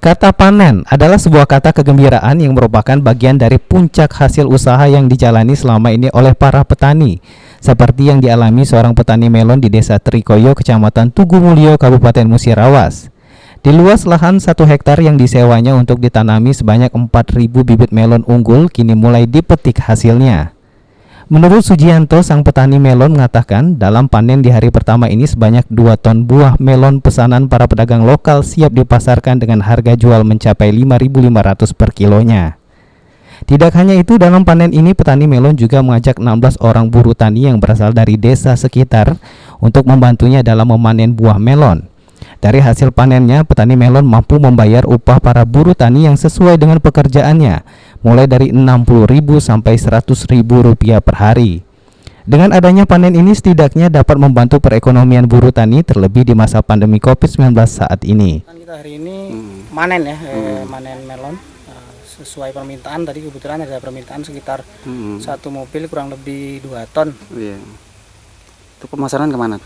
Kata panen adalah sebuah kata kegembiraan yang merupakan bagian dari puncak hasil usaha yang dijalani selama ini oleh para petani, seperti yang dialami seorang petani melon di Desa Trikoyo, Kecamatan Tugu Mulyo, Kabupaten Musirawas. Di luas lahan 1 hektar yang disewanya untuk ditanami sebanyak 4.000 bibit melon unggul kini mulai dipetik hasilnya. Menurut Sujianto, sang petani melon mengatakan dalam panen di hari pertama ini sebanyak 2 ton buah melon pesanan para pedagang lokal siap dipasarkan dengan harga jual mencapai 5.500 per kilonya. Tidak hanya itu, dalam panen ini petani melon juga mengajak 16 orang buruh tani yang berasal dari desa sekitar untuk membantunya dalam memanen buah melon. Dari hasil panennya, petani melon mampu membayar upah para buruh tani yang sesuai dengan pekerjaannya, mulai dari Rp60.000 sampai Rp100.000 per hari. Dengan adanya panen ini setidaknya dapat membantu perekonomian buruh tani terlebih di masa pandemi COVID-19 saat ini. Kita hari ini manen ya, manen melon sesuai permintaan. Tadi kebetulan ada permintaan sekitar 1 mobil kurang lebih 2 ton. Iya. Itu pemasaran kemana?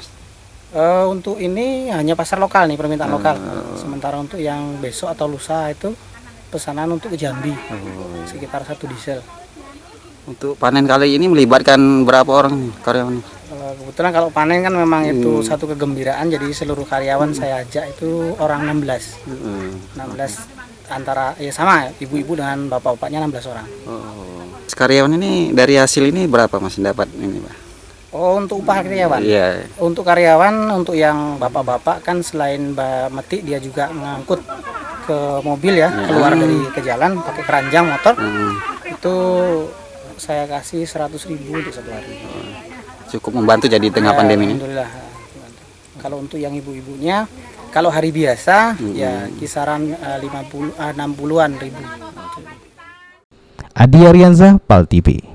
Untuk ini hanya pasar lokal nih, permintaan lokal. Sementara untuk yang besok atau lusa itu pesanan untuk ke Jambi, sekitar 1 diesel. Untuk panen kali ini melibatkan berapa orang nih karyawan? Kebetulan kalau panen kan memang itu satu kegembiraan, jadi seluruh karyawan saya ajak itu orang 16. 16 antara ya sama ibu-ibu dengan bapak-bapaknya 16 orang. Karyawan ini dari hasil ini berapa Mas dapat ini, Pak? Oh, untuk upah karyawan? Iya. Untuk karyawan, untuk yang bapak-bapak kan selain metik dia juga ngangkut ke mobil ya, keluar dari ke jalan pakai keranjang motor. Itu saya kasih 100.000 untuk 1 hari. Cukup membantu jadi tengah pandemi ini. Alhamdulillah. Kalau untuk yang ibu-ibunya, kalau hari biasa ya kisaran 60-an ribu. Adi Arianza, PAL TV.